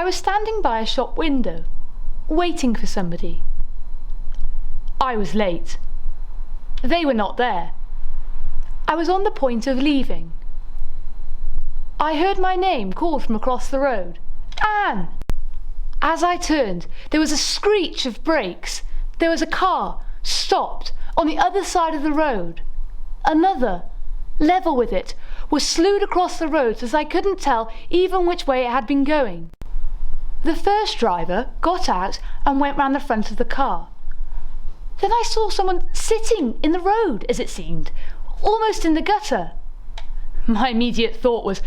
I was standing by a shop window, waiting for somebody. I was late. They were not there. I was on the point of leaving. I heard my name called from across the road. Anne! As I turned, there was a screech of brakes. There was a car, stopped, on the other side of the road. Another, level with it, was slewed across the road so that I couldn't tell even which way it had been going. The first driver got out and went round the front of the car. Then I saw someone sitting in the road, as it seemed, almost in the gutter. My immediate thought was,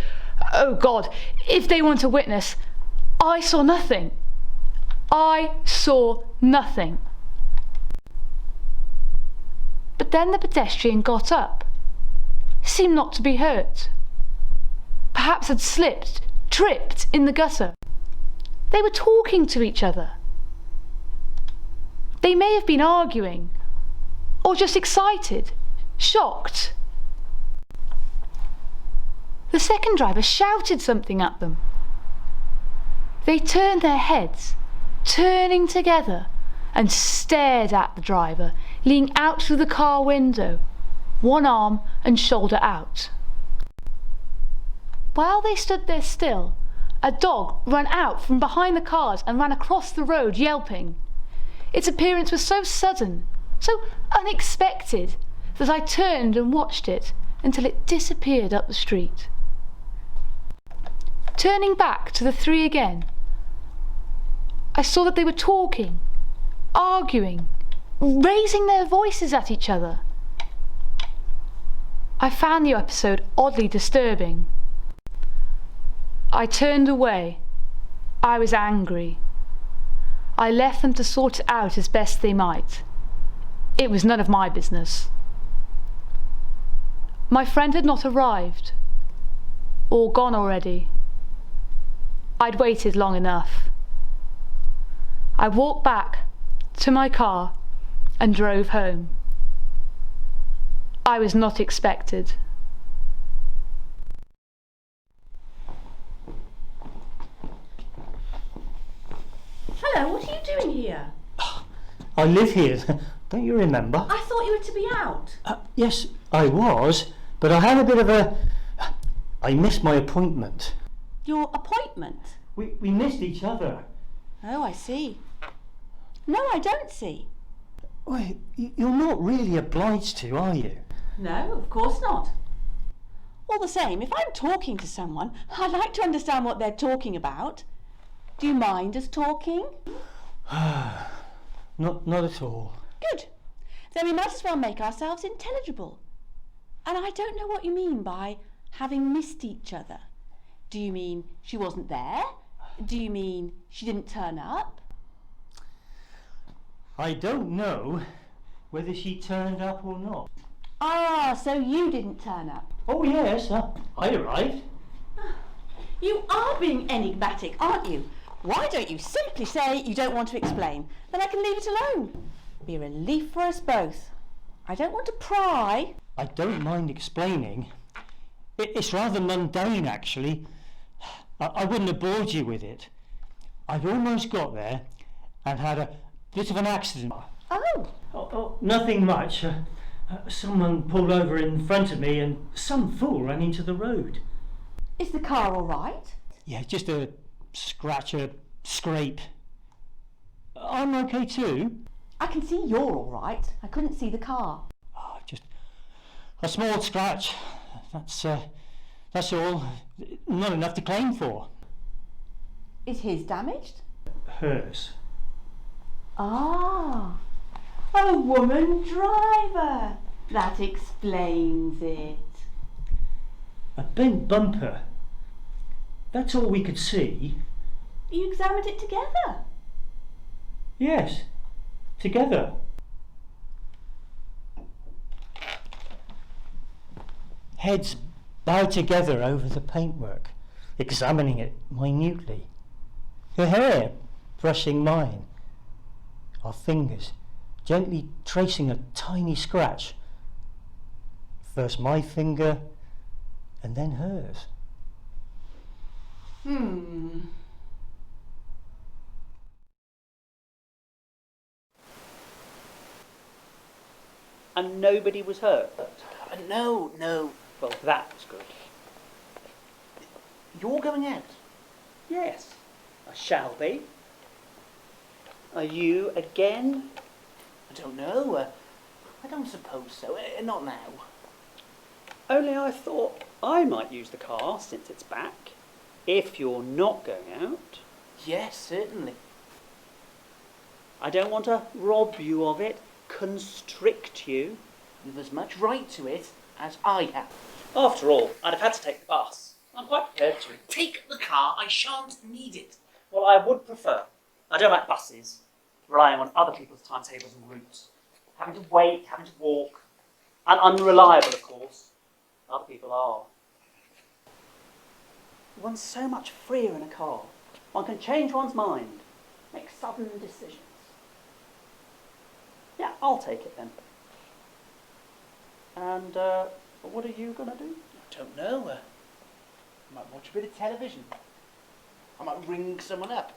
oh God, if they want a witness. I saw nothing. I saw nothing. But then the pedestrian got up. Seemed not to be hurt. Perhaps had slipped, tripped in the gutter. They were talking to each other. They may have been arguing, or just excited, shocked. The second driver shouted something at them. They turned their heads, turning together, and stared at the driver, leaning out through the car window, one arm and shoulder out. While they stood there still, a dog ran out from behind the cars and ran across the road yelping. Its appearance was so sudden, so unexpected, that I turned and watched it until it disappeared up the street. Turning back to the three again, I saw that they were talking, arguing, raising their voices at each other. I found the episode oddly disturbing. I turned away. I was angry. I left them to sort it out as best they might. It was none of my business. My friend had not arrived, or gone already. I'd waited long enough. I walked back to my car and drove home. I was not expected. Hello, what are you doing here? I live here, don't you remember? I thought you were to be out. Yes, I was, but I had a bit of a... I missed my appointment. Your appointment? We missed each other. Oh, I see. No, I don't see. Wait, you're not really obliged to, are you? No, of course not. All the same, if I'm talking to someone, I'd like to understand what they're talking about. Do you mind us talking? Not at all. Good. Then we might as well make ourselves intelligible. And I don't know what you mean by having missed each other. Do you mean she wasn't there? Do you mean she didn't turn up? I don't know whether she turned up or not. Ah, so you didn't turn up. Oh yes, I arrived. You are being enigmatic, aren't you? Why don't you simply say you don't want to explain? Then I can leave it alone. Be a relief for us both. I don't want to pry. I don't mind explaining. It's rather mundane, actually. I wouldn't have bored you with it. I'd almost got there and had a bit of an accident. Oh, nothing much. Someone pulled over in front of me and some fool ran into the road. is the car all right? Yeah, just a scratch, a scrape. I'm okay too. I can see you're all right. I couldn't see the car. Oh, just a small scratch. That's all. Not enough to claim for. Is his damaged? Hers. Ah, a woman driver. That explains it. A bent bumper. That's all we could see. You examined it together? Yes, together. Heads bowed together over the paintwork, examining it minutely. Her hair brushing mine. Our fingers gently tracing a tiny scratch. First my finger, and then hers. And nobody was hurt? No. Well, that was good. You're going out? Yes, I shall be. Are you again? I don't know. I don't suppose so. Not now. Only I thought I might use the car since it's back. If you're not going out. Yes, certainly. I don't want to rob you of it, constrict you. You've as much right to it as I have. After all, I'd have had to take the bus. I'm quite prepared to. Take the car. I shan't need it. Well, I would prefer. I don't like buses, relying on other people's timetables and routes. Having to wait, having to walk. And unreliable, of course. Other people are. One's so much freer in a car. One can change one's mind, make sudden decisions. Yeah, I'll take it then. And what are you going to do? I don't know. I might watch a bit of television. I might ring someone up.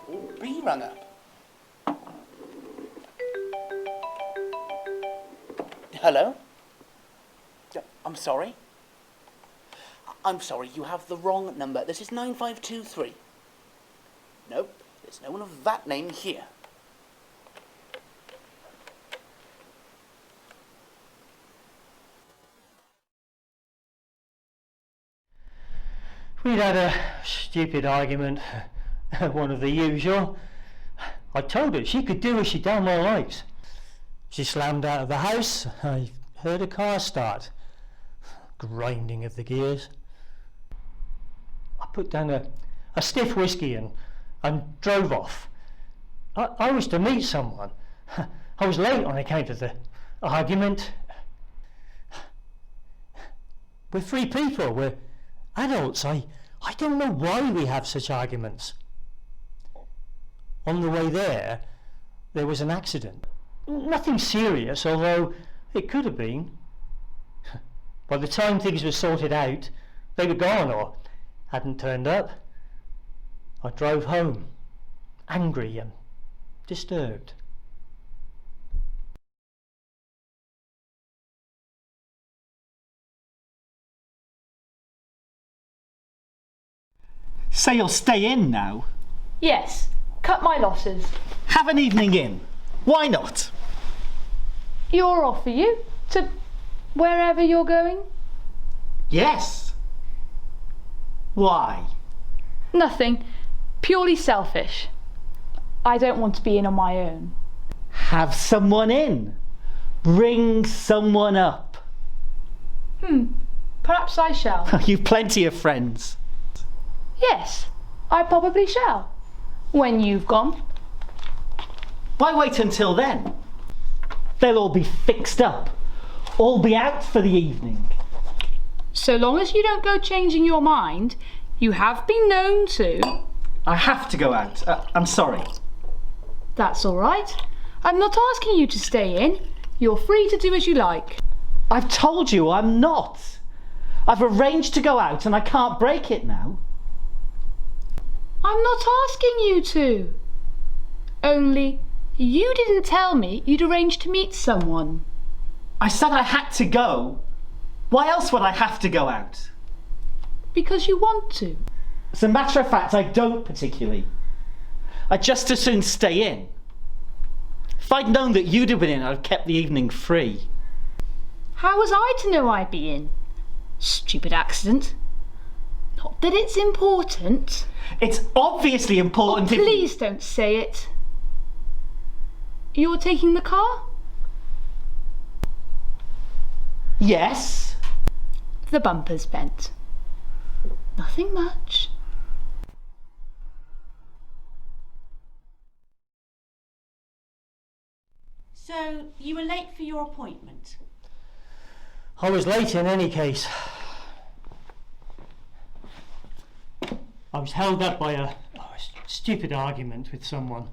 Or be rung up. Hello? I'm sorry. I'm sorry, you have the wrong number. This is 9523. Nope, there's no one of that name here. We'd had a stupid argument, one of the usual. I told her she could do as she damn well likes. She slammed out of the house. I heard a car start, grinding of the gears. I put down a stiff whiskey and drove off. I was to meet someone. I was late on account of the argument. We're free people, we're adults. I don't know why we have such arguments. On the way there was an accident. Nothing serious, although it could have been. By the time things were sorted out, they were gone or hadn't turned up. I drove home, angry and disturbed. Say you'll stay in now. Yes, cut my losses. Have an evening in. Why not? You're off, are you? To wherever you're going? Yes. Why? Nothing. Purely selfish. I don't want to be in on my own. Have someone in. Ring someone up. Perhaps I shall. You've plenty of friends. Yes, I probably shall. When you've gone. Why wait until then? They'll all be fixed up. All be out for the evening. So long as you don't go changing your mind, you have been known to. I have to go out. I'm sorry. That's all right. I'm not asking you to stay in. You're free to do as you like. I've told you I'm not. I've arranged to go out and I can't break it now. I'm not asking you to. Only, you didn't tell me you'd arranged to meet someone. I said I had to go. Why else would I have to go out? Because you want to. As a matter of fact, I don't particularly. I'd just as soon stay in. If I'd known that you'd have been in, I'd have kept the evening free. How was I to know I'd be in? Stupid accident. Not that it's important. It's obviously important if... Please don't say it. You're taking the car? Yes. The bumper's bent. Nothing much. So, you were late for your appointment? I was late in any case. I was held up by a stupid argument with someone.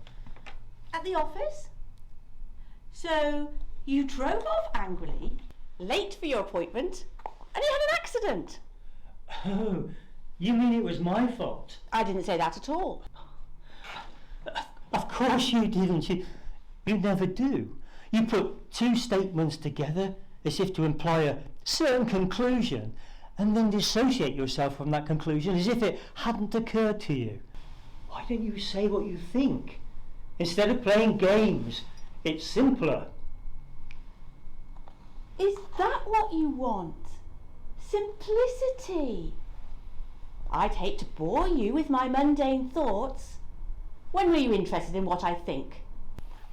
At the office? So, you drove off angrily, late for your appointment, and you had an accident? Oh, you mean it was my fault? I didn't say that at all. Of course you didn't. You never do. You put two statements together as if to imply a certain conclusion, and then dissociate yourself from that conclusion as if it hadn't occurred to you. Why don't you say what you think? Instead of playing games, it's simpler. Is that what you want? Simplicity. I'd hate to bore you with my mundane thoughts. When were you interested in what I think?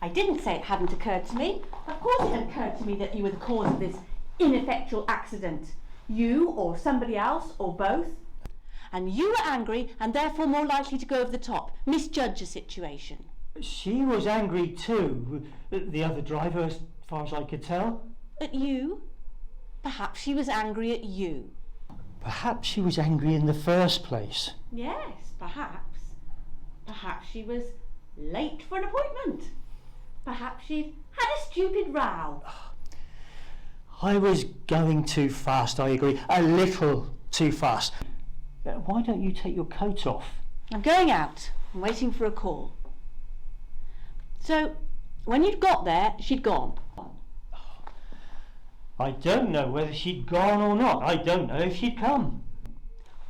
I didn't say it hadn't occurred to me. Of course it had occurred to me that you were the cause of this ineffectual accident. You or somebody else or both. And you were angry and therefore more likely to go over the top, misjudge a situation. She was angry too, the other driver, as far as I could tell. At you? Perhaps she was angry at you. Perhaps she was angry in the first place. Yes, perhaps. Perhaps she was late for an appointment. Perhaps she'd had a stupid row. I was going too fast, I agree. A little too fast. Why don't you take your coat off? I'm going out. I'm waiting for a call. So, when you'd got there, she'd gone. I don't know whether she'd gone or not. I don't know if she'd come.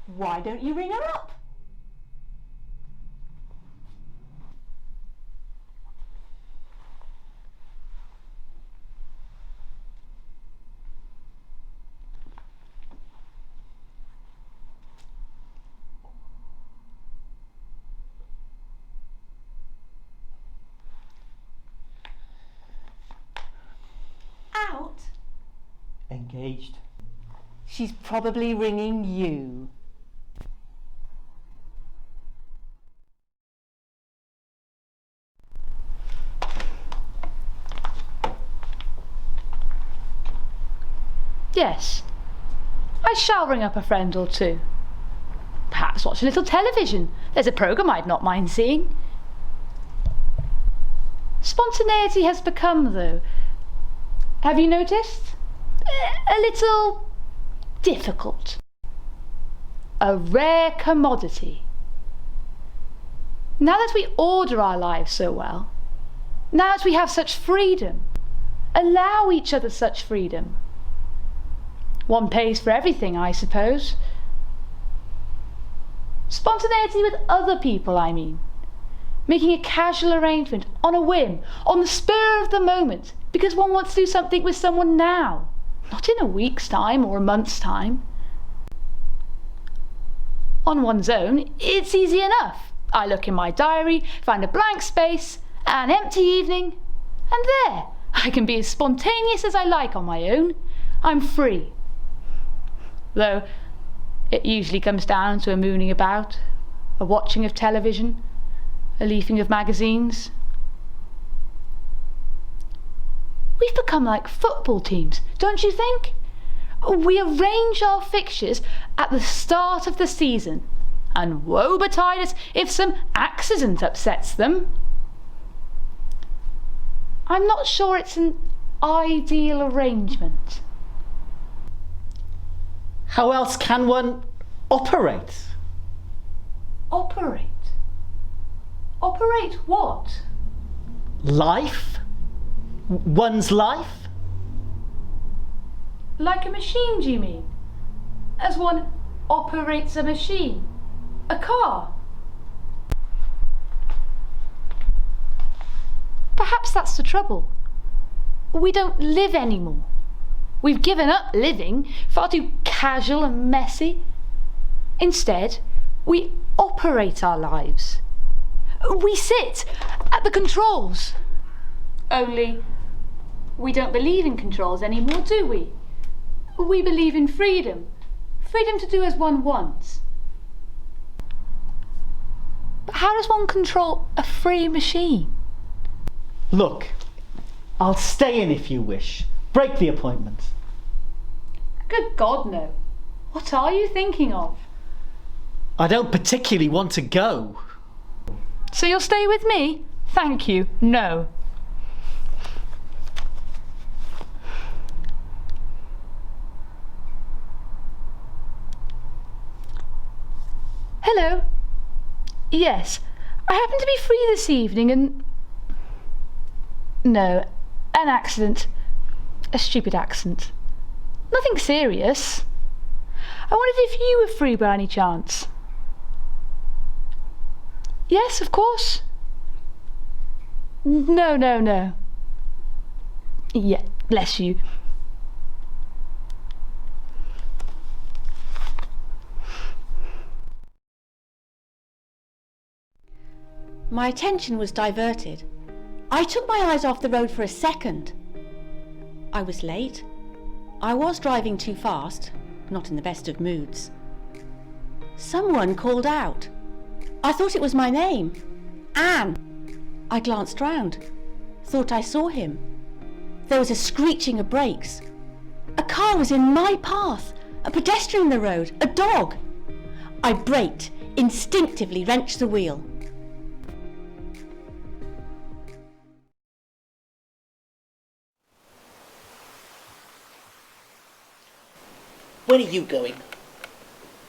Why don't you ring her up? Out? Engaged. She's probably ringing you. Yes, I shall ring up a friend or two. Perhaps watch a little television. There's a programme I'd not mind seeing. Spontaneity has become, though, have you noticed? A little difficult. A rare commodity. Now that we order our lives so well, now that we have such freedom, allow each other such freedom, one pays for everything, I suppose. Spontaneity with other people, I mean. Making a casual arrangement on a whim, on the spur of the moment, because one wants to do something with someone now, not in a week's time or a month's time. On one's own, it's easy enough. I look in my diary, find a blank space, an empty evening, and there, I can be as spontaneous as I like on my own. I'm free. Though it usually comes down to a mooning about, a watching of television, a leafing of magazines. We've become like football teams, don't you think? We arrange our fixtures at the start of the season, and woe betide us if some accident upsets them. I'm not sure it's an ideal arrangement. How else can one operate? Operate? Operate what? Life? One's life? Like a machine, do you mean? As one operates a machine? A car? Perhaps that's the trouble. We don't live anymore. We've given up living, far too casual and messy. Instead, we operate our lives. We sit at the controls. Only, we don't believe in controls anymore, do we? We believe in freedom. Freedom to do as one wants. But how does one control a free machine? Look, I'll stay in if you wish. Break the appointment. Good God, no. What are you thinking of? I don't particularly want to go. So you'll stay with me? Thank you, no. Hello. Yes, I happen to be free this evening and... No, An accident. A stupid accident. Nothing serious. I wondered if you were free by any chance. Yes, of course. No. Yeah, bless you. My attention was diverted. I took my eyes off the road for a second. I was late. I was driving too fast, not in the best of moods. Someone called out. I thought it was my name. Anne. I glanced round. Thought I saw him. There was a screeching of brakes. A car was in my path. A pedestrian in the road. A dog. I braked, instinctively wrenched the wheel. Where are you going?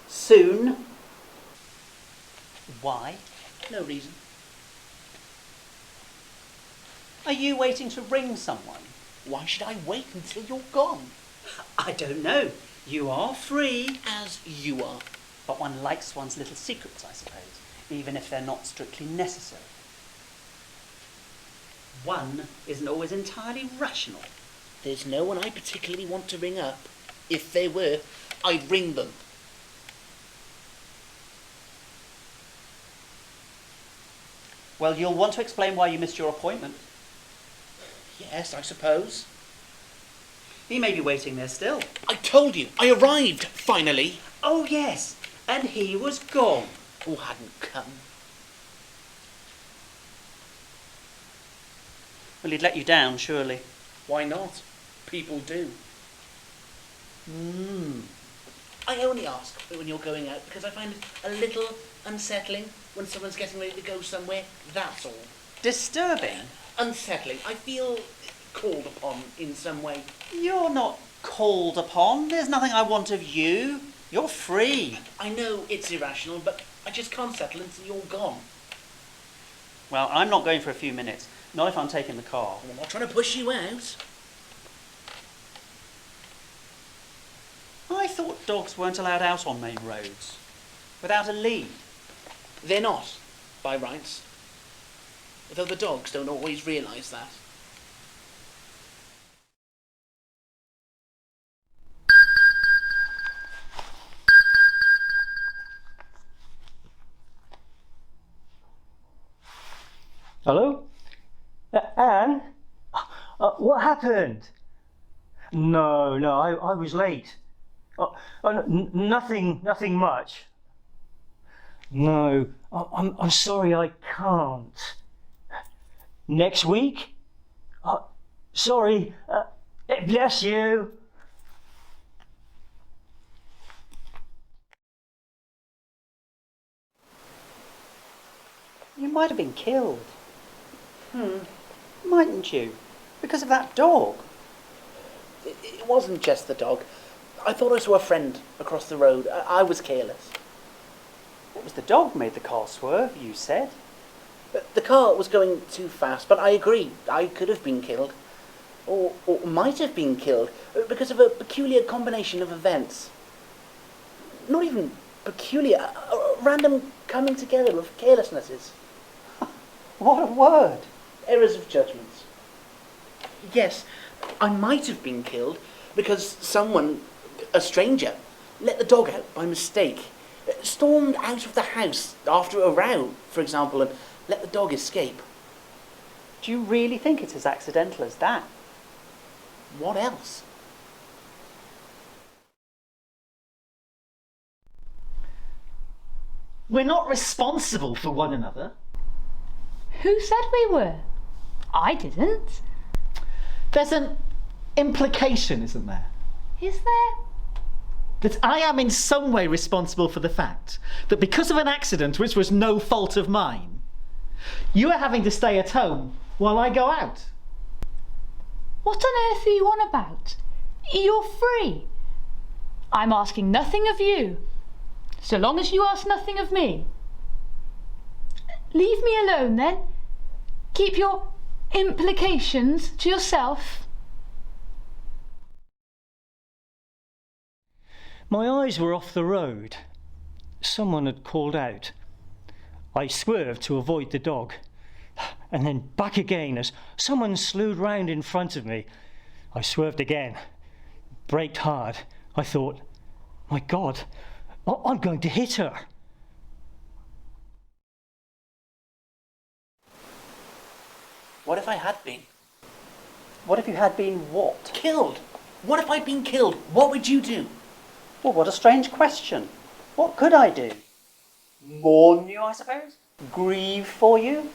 Soon. Why? No reason. Are you waiting to ring someone? Why should I wait until you're gone? I don't know. You are free. As you are. But one likes one's little secrets, I suppose, even if they're not strictly necessary. One isn't always entirely rational. There's no one I particularly want to ring up. If there were, I'd ring them. Well, you'll want to explain why you missed your appointment. Yes, I suppose. He may be waiting there still. I told you, I arrived, finally. Oh, yes, and he was gone. Who hadn't come. Well, he'd let you down, surely. Why not? People do. I only ask when you're going out because I find it a little unsettling when someone's getting ready to go somewhere. That's all. Disturbing? Unsettling. I feel called upon in some way. You're not called upon. There's nothing I want of you. You're free. I know it's irrational, but I just can't settle until you're gone. Well, I'm not going for a few minutes. Not if I'm taking the car. I'm not trying to push you out. I thought dogs weren't allowed out on main roads. Without a lead. They're not, by rights. Though the dogs don't always realise that. Hello? Anne? What happened? No, I was late. Nothing much. No, I'm sorry, I can't. Next week? Sorry, bless you. You might have been killed. Mightn't you? Because of that dog. It wasn't just the dog. I thought I saw a friend across the road. I was careless. It was the dog made the car swerve, you said. The car was going too fast, but I agree. I could have been killed. Or might have been killed because of a peculiar combination of events. Not even peculiar, a random coming together of carelessnesses. What a word. Errors of judgments. Yes, I might have been killed because someone, a stranger, let the dog out by mistake. Stormed out of the house after a row, for example, and let the dog escape. Do you really think it's as accidental as that? What else? We're not responsible for one another. Who said we were? I didn't. There's an implication, isn't there? Is there? That I am in some way responsible for the fact that because of an accident which was no fault of mine, you are having to stay at home while I go out. What on earth are you on about? You're free. I'm asking nothing of you, so long as you ask nothing of me. Leave me alone then. Keep your implications to yourself? My eyes were off the road. Someone had called out. I swerved to avoid the dog, and then back again as someone slewed round in front of me. I swerved again, braked hard. I thought, my God, I'm going to hit her. What if I had been? What if you had been what? Killed? What if I'd been killed? What would you do? Well, what a strange question. What could I do? Mourn you, I suppose? Grieve for you?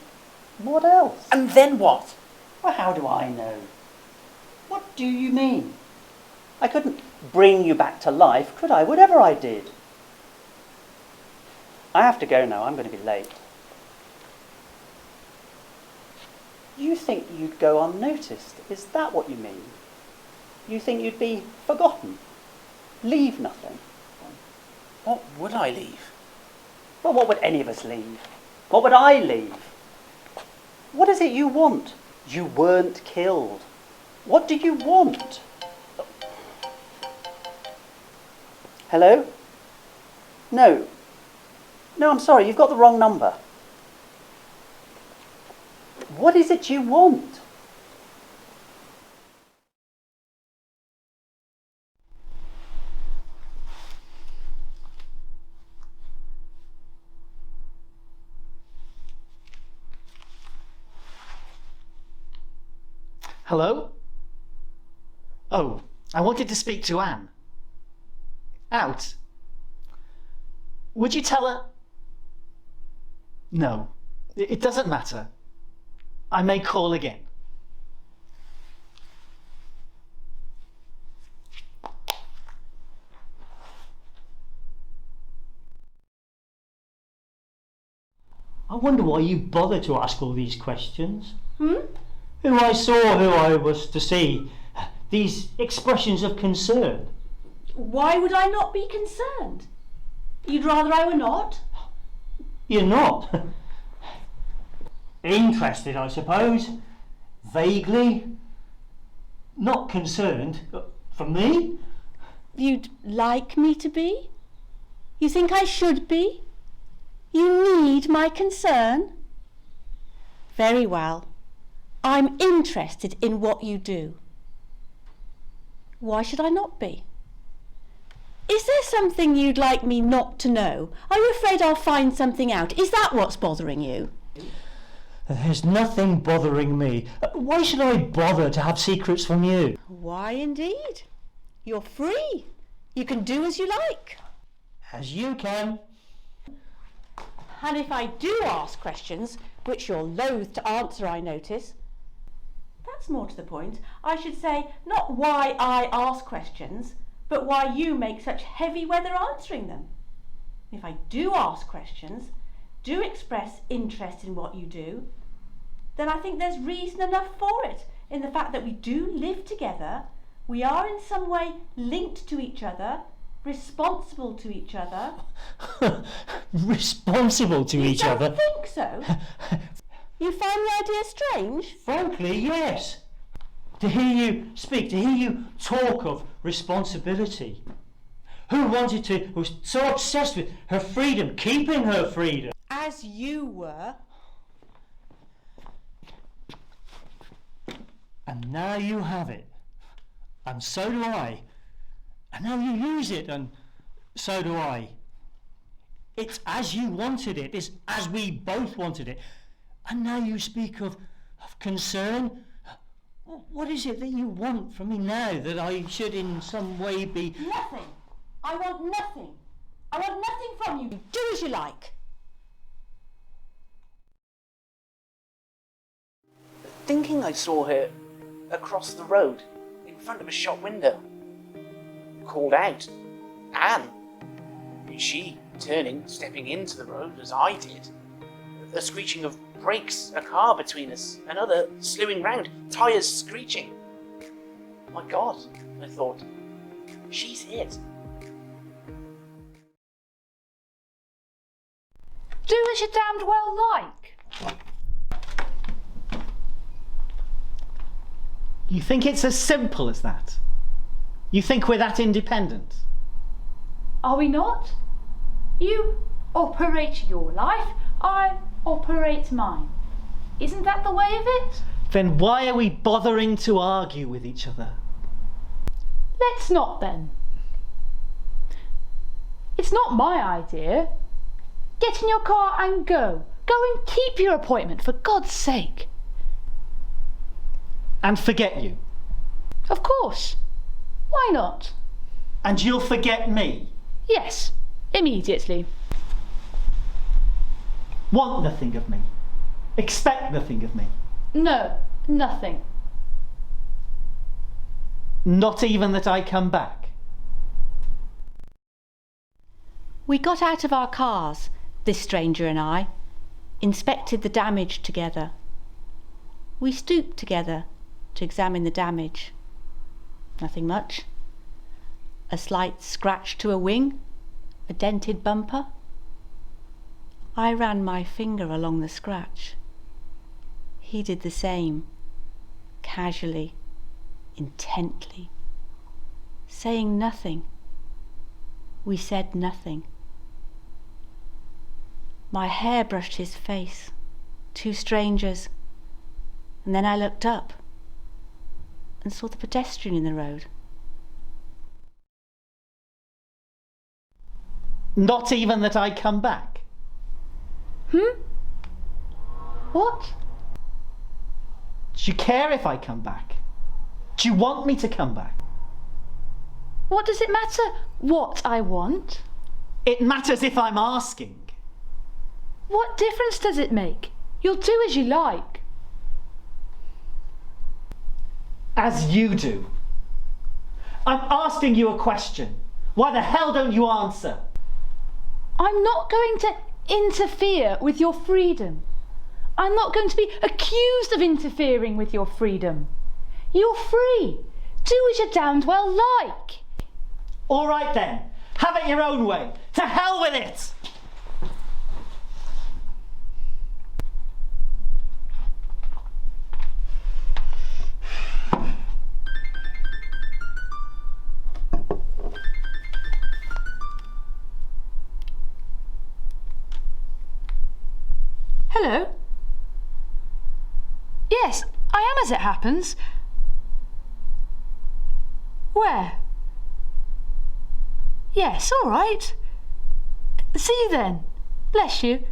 What else? And then what? Well, how do I know? What do you mean? I couldn't bring you back to life, could I? Whatever I did. I have to go now. I'm going to be late. You think you'd go unnoticed? Is that what you mean? You think you'd be forgotten? Leave nothing? What would I leave? Well, what would any of us leave? What would I leave? What is it you want? You weren't killed. What do you want? Hello? No. No, I'm sorry, you've got the wrong number. What is it you want? Hello? Oh, I wanted to speak to Anne. Out. Would you tell her? No, it doesn't matter. I may call again. I wonder why you bother to ask all these questions. Who I saw, who I was to see. These expressions of concern. Why would I not be concerned? You'd rather I were not? You're not. Interested, I suppose. Vaguely. Not concerned. For me? You'd like me to be? You think I should be? You need my concern? Very well. I'm interested in what you do. Why should I not be? Is there something you'd like me not to know? Are you afraid I'll find something out? Is that what's bothering you? There's nothing bothering me. Why should I bother to have secrets from you? Why indeed? You're free. You can do as you like. As you can. And if I do ask questions, which you're loath to answer, I notice, that's more to the point. I should say not why I ask questions, but why you make such heavy weather answering them. If I do ask questions, do express interest in what you do, then I think there's reason enough for it in the fact that we do live together, we are in some way linked to each other, responsible to each other. Responsible to each other? You don't think so? You find the idea strange? Frankly, yes. To hear you speak, to hear you talk of responsibility. Who was so obsessed with her freedom, keeping her freedom. As you were. And now you have it. And so do I. And now you use it, and so do I. It's as you wanted it. It's as we both wanted it. And now you speak of concern. What is it that you want from me now that I should in some way be... Nothing. I want nothing. I want nothing from you. Do as you like. Thinking I saw her across the road in front of a shop window. Called out, Anne. She turning, stepping into the road as I did. A screeching of brakes, a car between us, another slewing round, tyres screeching. My God, I thought, she's it. Do as you damned well like. You think it's as simple as that? You think we're that independent? Are we not? You operate your life, I operate mine. Isn't that the way of it? Then why are we bothering to argue with each other? Let's not then. It's not my idea. Get in your car and go. Go and keep your appointment, for God's sake. And forget you. Of course. Why not? And you'll forget me. Yes, immediately. Want nothing of me. Expect nothing of me. No, nothing. Not even that I come back. We got out of our cars, this stranger and I, inspected the damage together. We stooped together to examine the damage. Nothing much. A slight scratch to a wing, a dented bumper. I ran my finger along the scratch. He did the same, casually, intently, saying nothing. We said nothing. My hair brushed his face, two strangers, and then I looked up and saw the pedestrian in the road. Not even that I come back. What? Do you care if I come back? Do you want me to come back? What does it matter what I want? It matters if I'm asking. What difference does it make? You'll do as you like. As you do. I'm asking you a question. Why the hell don't you answer? I'm not going to interfere with your freedom. I'm not going to be accused of interfering with your freedom. You're free. Do as you damned well like. All right then. Have it your own way. To hell with it! Hello? Yes, I am as it happens. Where? Yes, all right. See you then. Bless you.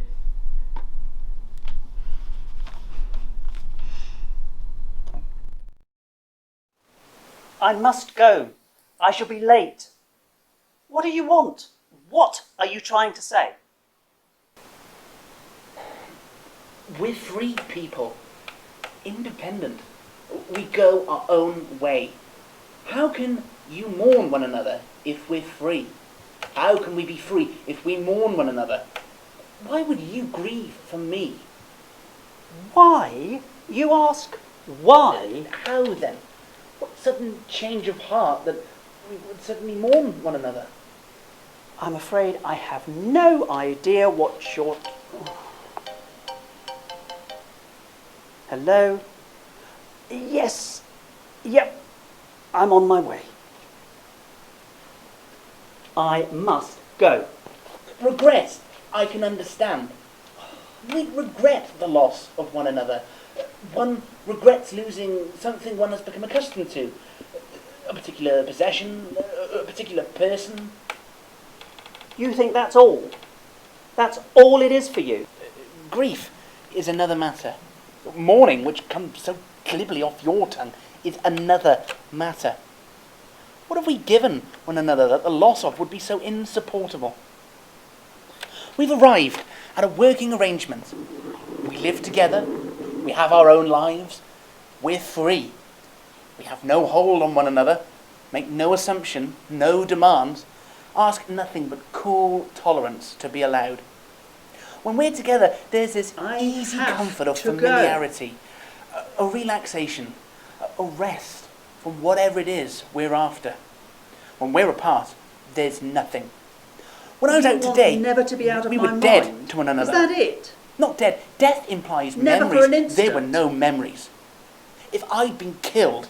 I must go. I shall be late. What do you want? What are you trying to say? We're free people. Independent. We go our own way. How can you mourn one another if we're free? How can we be free if we mourn one another? Why would you grieve for me? Why? You ask why? How then? What sudden change of heart that we would suddenly mourn one another? I'm afraid I have no idea what you're... Hello? Yes. Yep. I'm on my way. I must go. Regret, I can understand. We regret the loss of one another. One regrets losing something one has become accustomed to. A particular possession, a particular person. You think that's all? That's all it is for you? Grief is another matter. Mourning, which comes so glibly off your tongue, is another matter. What have we given one another that the loss of would be so insupportable? We've arrived at a working arrangement. We live together. We have our own lives. We're free. We have no hold on one another. Make no assumption, no demands. Ask nothing but cool tolerance to be allowed. When we're together, there's this easy comfort of familiarity, a relaxation, a rest from whatever it is we're after. When we're apart, there's nothing. When I was out today, never to be out of we my were dead mind. to one another. Is that it? Not dead. Death implies Never for memories. an instant. There were no memories. If I'd been killed,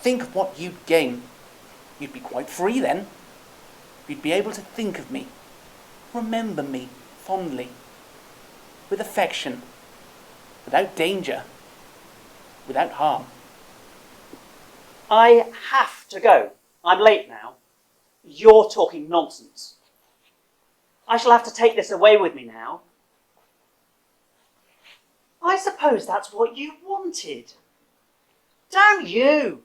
think of what you'd gain. You'd be quite free then. You'd be able to think of me, remember me fondly, with affection, without danger, without harm. I have to go. I'm late now. You're talking nonsense. I shall have to take this away with me now. I suppose that's what you wanted. Damn you!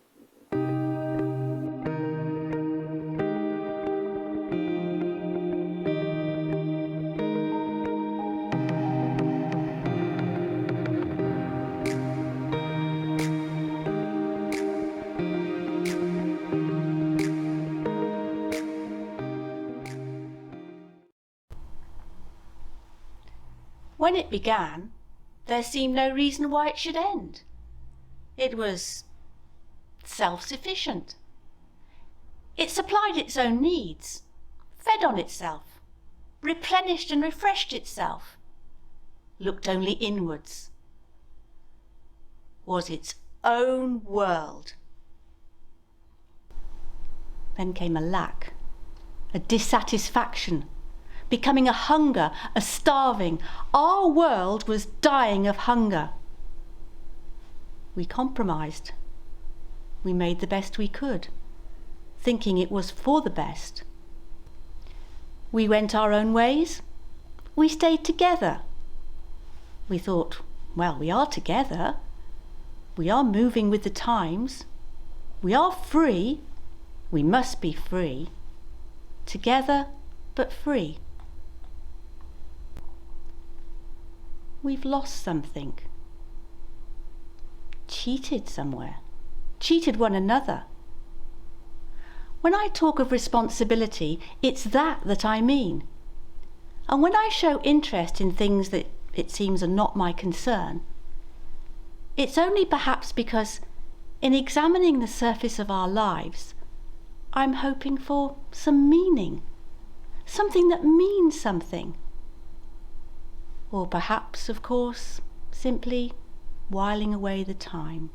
When it began, there seemed no reason why it should end. It was self-sufficient. It supplied its own needs, fed on itself, replenished and refreshed itself, looked only inwards, was its own world. Then came a lack, a dissatisfaction, becoming a hunger, a starving. Our world was dying of hunger. We compromised. We made the best we could, thinking it was for the best. We went our own ways. We stayed together. We thought, well, we are together. We are moving with the times. We are free. We must be free. Together, but free. We've lost something. Cheated somewhere. Cheated one another. When I talk of responsibility, it's that I mean. And when I show interest in things that it seems are not my concern, it's only perhaps because in examining the surface of our lives, I'm hoping for some meaning, something that means something. Or perhaps, of course, simply whiling away the time.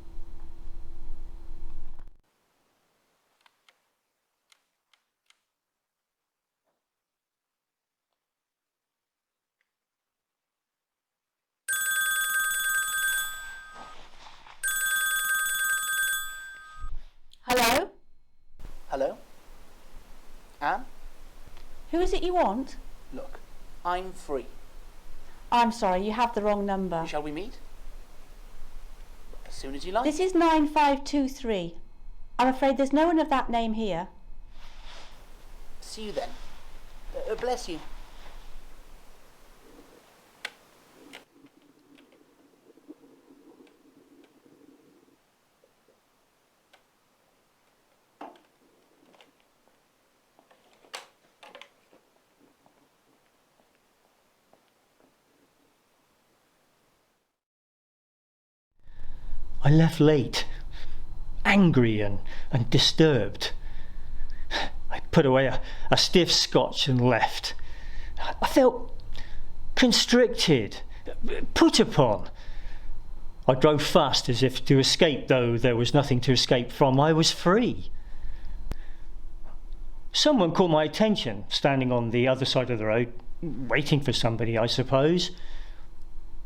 Hello? Hello? Anne? Who is it you want? Look, I'm free. I'm sorry, you have the wrong number. Shall we meet? As soon as you like. This is 9523. I'm afraid there's no one of that name here. See you then. Bless you. I left late, angry and disturbed. I put away a stiff scotch and left. I felt constricted, put upon. I drove fast as if to escape, though there was nothing to escape from. I was free. Someone caught my attention, standing on the other side of the road, waiting for somebody, I suppose.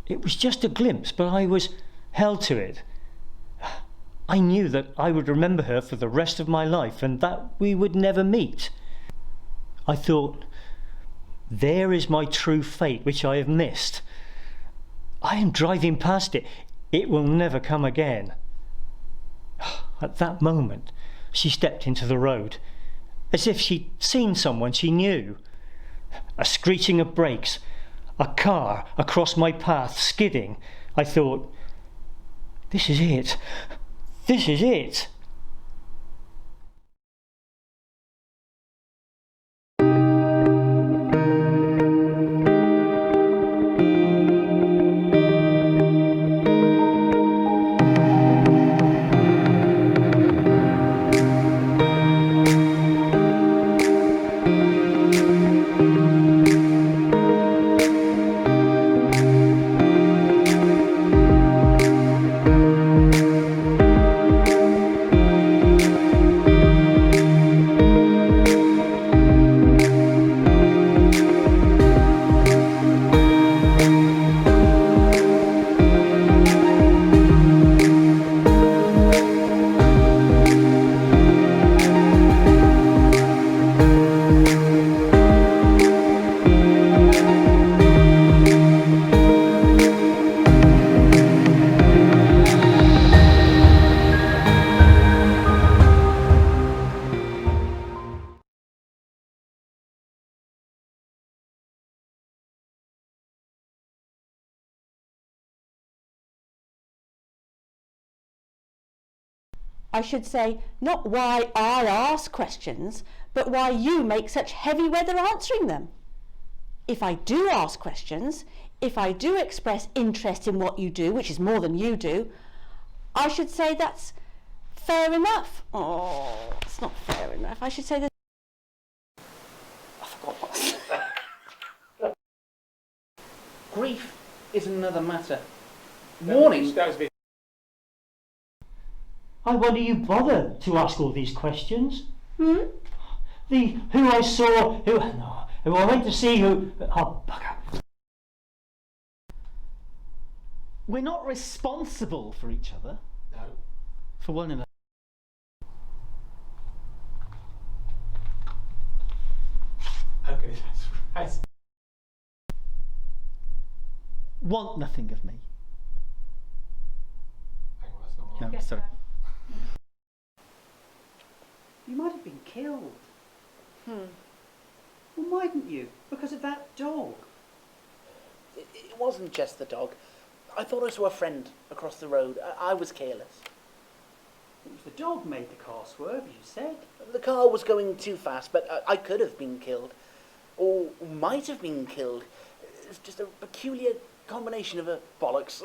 It was just a glimpse, but I was held to it. I knew that I would remember her for the rest of my life and that we would never meet. I thought, there is my true fate which I have missed. I am driving past it. It will never come again. At that moment, she stepped into the road, as if she'd seen someone she knew. A screeching of brakes, a car across my path, skidding. I thought, this is it. This is it. I should say not why I ask questions, but why you make such heavy weather answering them. If I do ask questions, if I do express interest in what you do, which is more than you do, I should say that's fair enough. Oh, it's not fair enough. I should say that. I forgot what. Grief is another matter. Mourning. I wonder you bother to ask all these questions. Hmm? The who I saw, who I went to see, who. Oh, bugger. We're not responsible for each other. No. For one another. Okay, that's right. Want nothing of me. Hang on, that's not right. No, Yes, sorry. You might have been killed. Hmm. Well, mightn't you? Because of that dog. It wasn't just the dog. I thought I saw a friend across the road. I was careless. It was the dog made the car swerve, as you said. The car was going too fast, but I could have been killed. Or might have been killed. It's just a peculiar combination of bollocks.